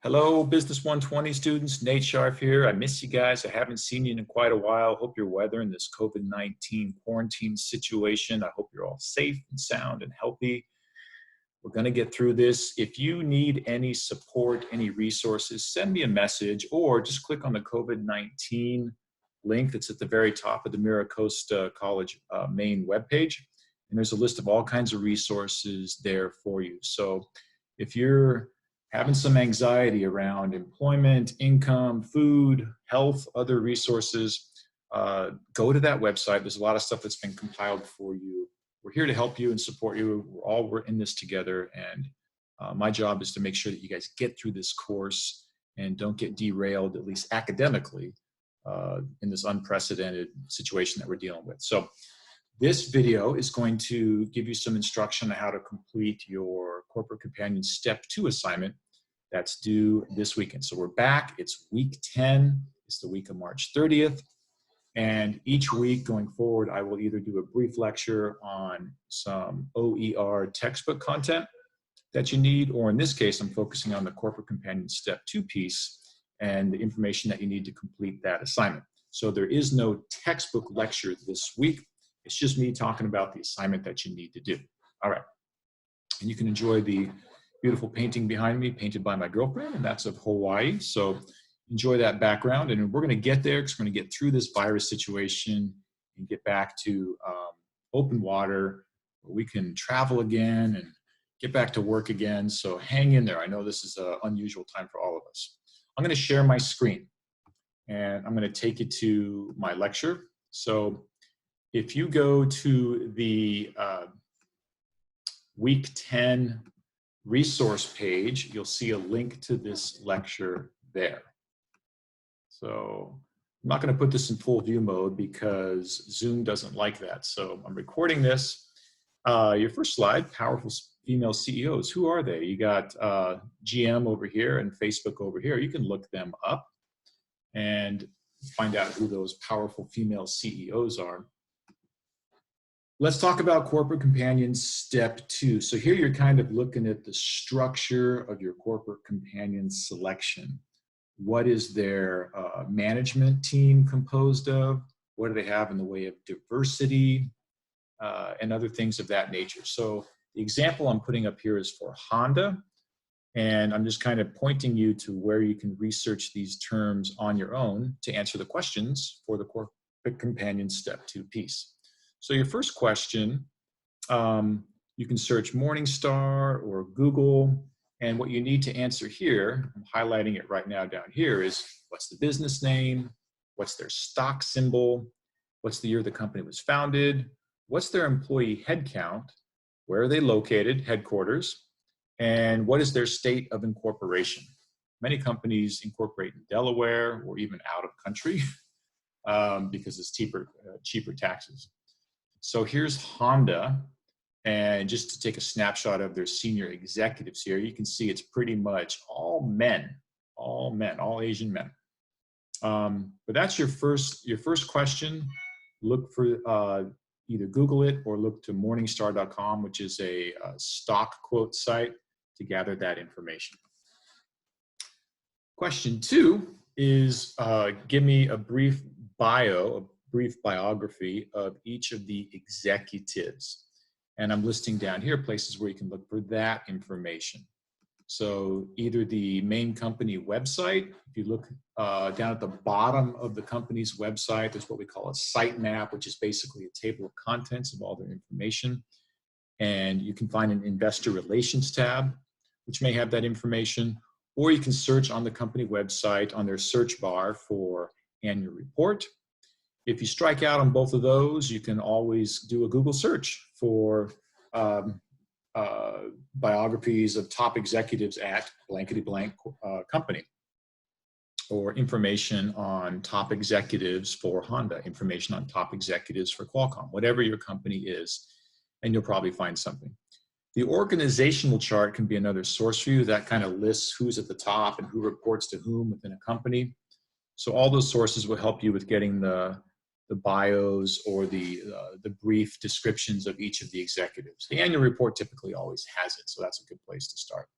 Hello, Business 120 students. Nate Sharf here. I miss you guys. I haven't seen you in quite a while. Hope you're weathering this COVID-19 quarantine situation. I hope you're all safe and sound and healthy. We're going to get through this. If you need any support, any resources, send me a message or just click on the COVID-19 link that's at the very top of the MiraCosta College main webpage. And there's a list of all kinds of resources there for you. So if you're having some anxiety around employment, income, food, health, other resources, go to that website. There's a lot of stuff that's been compiled for you. We're here to help you and support you. We're in this together. And my job is to make sure that you guys get through this course and don't get derailed, at least academically, in this unprecedented situation that we're dealing with. So this video is going to give you some instruction on how to complete your Corporate Companion Step 2 assignment that's due this weekend. So we're back. It's week 10. It's the week of March 30th. And each week going forward, I will either do a brief lecture on some OER textbook content that you need, or in this case, I'm focusing on the Corporate Companion Step 2 piece and the information that you need to complete that assignment. So there is no textbook lecture this week. It's just me talking about the assignment that you need to do. All right. And you can enjoy the beautiful painting behind me, painted by my girlfriend, and that's of Hawaii. So enjoy that background. And we're going to get there because we're going to get through this virus situation and get back to open water where we can travel again and get back to work again. So hang in there. I know this is an unusual time for all of us. I'm going to share my screen and I'm going to take you to my lecture. So if you go to the week 10 resource page, you'll see a link to this lecture there. So I'm not going to put this in full view mode because Zoom doesn't like that. So I'm recording this. Your first slide, powerful female CEOs. Who are they? You got GM over here and Facebook over here. You can look them up and find out who those powerful female CEOs are. Let's talk about Corporate Companion Step 2. So here you're kind of looking at the structure of your Corporate Companion selection. What is their management team composed of? What do they have in the way of diversity and other things of that nature? So the example I'm putting up here is for Honda, and I'm just kind of pointing you to where you can research these terms on your own to answer the questions for the Corporate Companion Step 2 piece. So your first question, you can search Morningstar or Google, and what you need to answer here, I'm highlighting it right now down here, is what's the business name, what's their stock symbol, what's the year the company was founded, what's their employee headcount, where are they located, headquarters, and what is their state of incorporation. Many companies incorporate in Delaware or even out of country because it's cheaper taxes. So here's Honda, and just to take a snapshot of their senior executives here, you can see it's pretty much all men, all Asian men. But that's your first question. Look for either Google it or look to Morningstar.com, which is a stock quote site, to gather that information. Question 2 is give me a brief bio, a brief biography of each of the executives. And I'm listing down here places where you can look for that information. So either the main company website, if you look down at the bottom of the company's website, there's what we call a site map, which is basically a table of contents of all their information. And you can find an investor relations tab, which may have that information, or you can search on the company website on their search bar for annual report. If you strike out on both of those, you can always do a Google search for biographies of top executives at blankety blank company, or information on top executives for Honda, information on top executives for Qualcomm, whatever your company is, and you'll probably find something. The organizational chart can be another source for you that kind of lists who's at the top and who reports to whom within a company. So all those sources will help you with getting the bios or the brief descriptions of each of the executives. The annual report typically always has it, so that's a good place to start.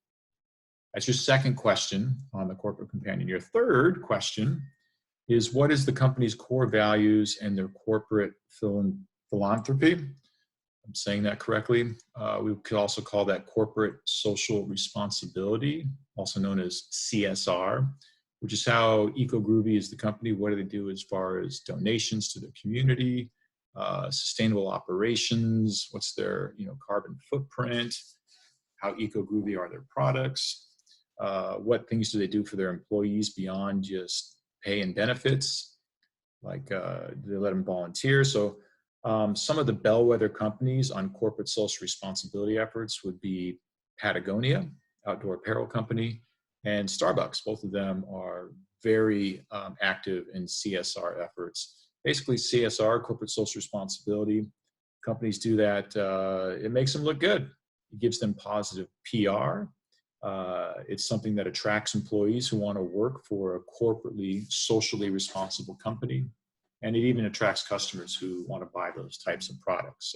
That's your second question on the corporate companion. Your third question is, what is the company's core values and their corporate philanthropy? I'm saying that correctly. We could also call that corporate social responsibility, also known as CSR, which is how EcoGroovy is the company. What do they do as far as donations to the community, sustainable operations, what's their carbon footprint, how EcoGroovy are their products, what things do they do for their employees beyond just pay and benefits, like do they let them volunteer? So some of the bellwether companies on corporate social responsibility efforts would be Patagonia, outdoor apparel company, and Starbucks. Both of them are very active in CSR efforts. Basically, CSR, corporate social responsibility, companies do that. It makes them look good. It gives them positive PR. It's something that attracts employees who want to work for a corporately, socially responsible company. And it even attracts customers who want to buy those types of products.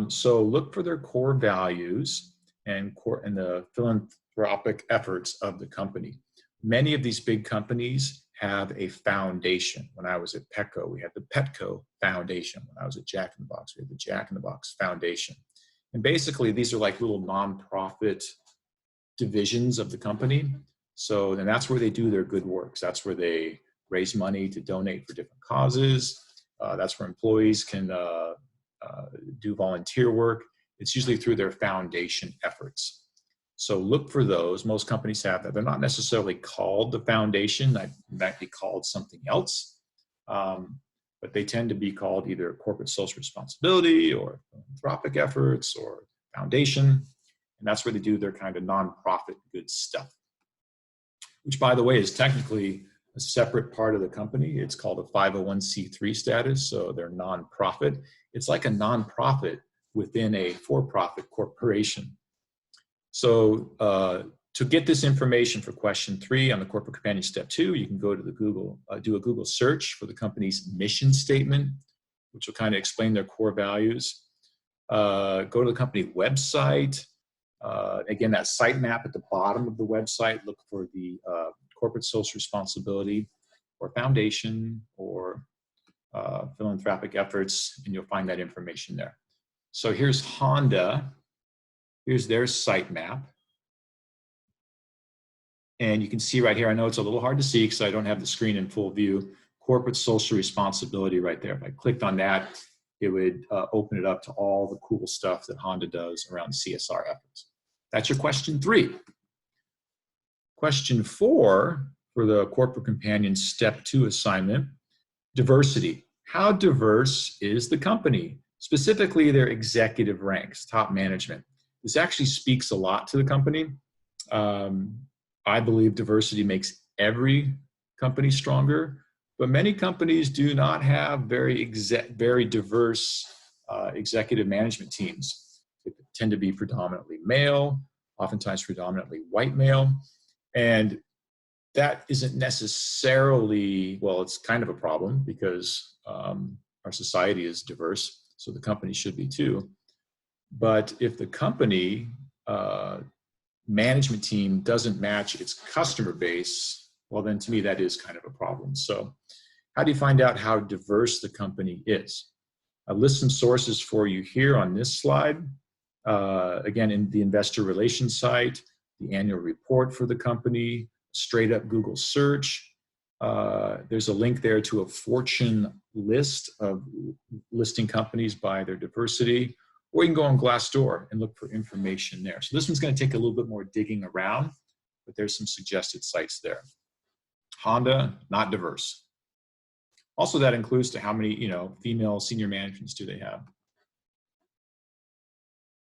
So look for their core values and the philanthropic efforts of the company. Many of these big companies have a foundation. When I was at Petco, we had the Petco Foundation. When I was at Jack in the Box, we had the Jack in the Box Foundation. And basically, these are like little nonprofit divisions of the company. So then that's where they do their good works. That's where they raise money to donate for different causes. That's where employees can do volunteer work. It's usually through their foundation efforts. So look for those. Most companies have that. They're not necessarily called the foundation. They might be called something else. But they tend to be called either corporate social responsibility or philanthropic efforts or foundation. And that's where they do their kind of nonprofit good stuff, which, by the way, is technically a separate part of the company. It's called a 501c3 status, so they're nonprofit. It's like a nonprofit within a for-profit corporation. So to get this information for question 3 on the Corporate Companion Step 2, you can go to the Google, do a Google search for the company's mission statement, which will kind of explain their core values. Go to the company website. Again, that sitemap at the bottom of the website, look for the corporate social responsibility or foundation or philanthropic efforts, and you'll find that information there. So here's Honda. Here's their sitemap. And you can see right here, I know it's a little hard to see because I don't have the screen in full view, corporate social responsibility right there. If I clicked on that, it would open it up to all the cool stuff that Honda does around CSR efforts. That's your question 3. Question 4 for the Corporate Companion Step 2 assignment, diversity. How diverse is the company? Specifically, their executive ranks, top management. This actually speaks a lot to the company. I believe diversity makes every company stronger, but many companies do not have very diverse executive management teams. They tend to be predominantly male, oftentimes predominantly white male, and that isn't necessarily, well, it's kind of a problem because our society is diverse, so the company should be too. But if the company management team doesn't match its customer base, well, then to me, that is kind of a problem. So how do you find out how diverse the company is? I list some sources for you here on this slide. Again, in the investor relations site, the annual report for the company, straight up Google search. There's a link there to a Fortune list of listing companies by their diversity, or you can go on Glassdoor and look for information there. So this one's going to take a little bit more digging around, but there's some suggested sites there. Honda, not diverse. Also, that includes to how many, female senior managements do they have.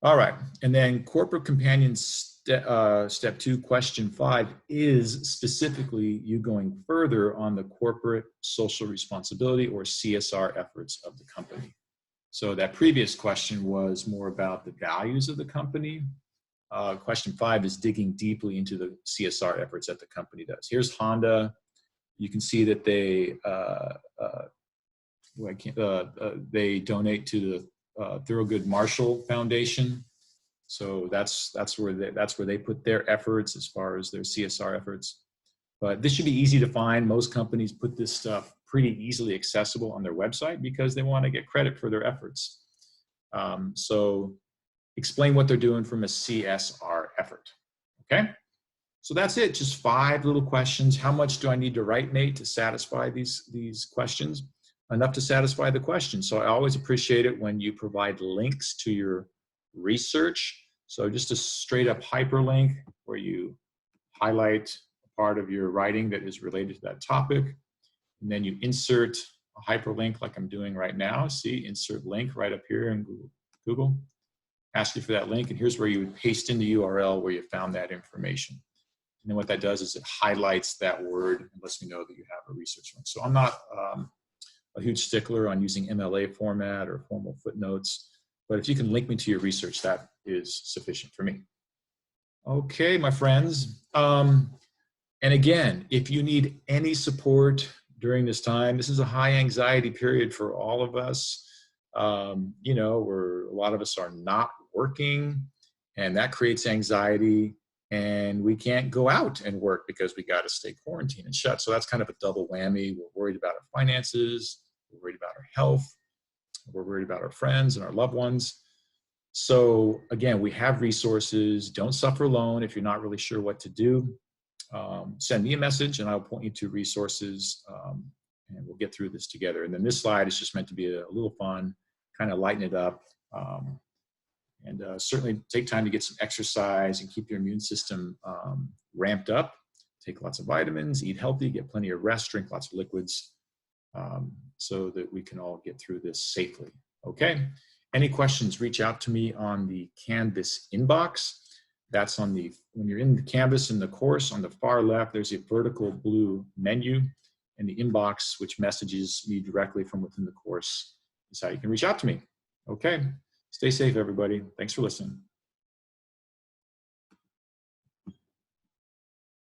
All right, and then Corporate Companion Step 2, question 5 is specifically you going further on the corporate social responsibility or CSR efforts of the company. So that previous question was more about the values of the company. Question 5 is digging deeply into the CSR efforts that the company does. Here's Honda. You can see that they donate to the Thurgood Marshall Foundation. So that's where they put their efforts as far as their CSR efforts. But this should be easy to find. Most companies put this stuff pretty easily accessible on their website because they want to get credit for their efforts. So explain what they're doing from a CSR effort. Okay? So that's it, just 5 little questions. How much do I need to write, Nate, to satisfy these questions? Enough to satisfy the question. So I always appreciate it when you provide links to your research. So just a straight up hyperlink where you highlight a part of your writing that is related to that topic. And then you insert a hyperlink like I'm doing right now. See, insert link right up here in Google. Ask you for that link, and here's where you would paste in the URL where you found that information. And then what that does is it highlights that word and lets me know that you have a research link. So I'm not a huge stickler on using MLA format or formal footnotes, but if you can link me to your research, that is sufficient for me. Okay, my friends. And again, if you need any support during this time, this is a high anxiety period for all of us. You know, a lot of us are not working, and that creates anxiety. And we can't go out and work because we got to stay quarantined and shut. So that's kind of a double whammy. We're worried about our finances, we're worried about our health, we're worried about our friends and our loved ones. So again, we have resources. Don't suffer alone if you're not really sure what to do. Send me a message and I'll point you to resources, and we'll get through this together. And then this slide is just meant to be a little fun, kind of lighten it up. And certainly take time to get some exercise and keep your immune system ramped up. Take lots of vitamins, eat healthy, get plenty of rest, drink lots of liquids, so that we can all get through this safely. Okay? Any questions, reach out to me on the Canvas inbox. That's on when you're in the Canvas in the course, on the far left, there's a vertical blue menu, and the inbox, which messages me directly from within the course, is how you can reach out to me. Okay? Stay safe, everybody. Thanks for listening.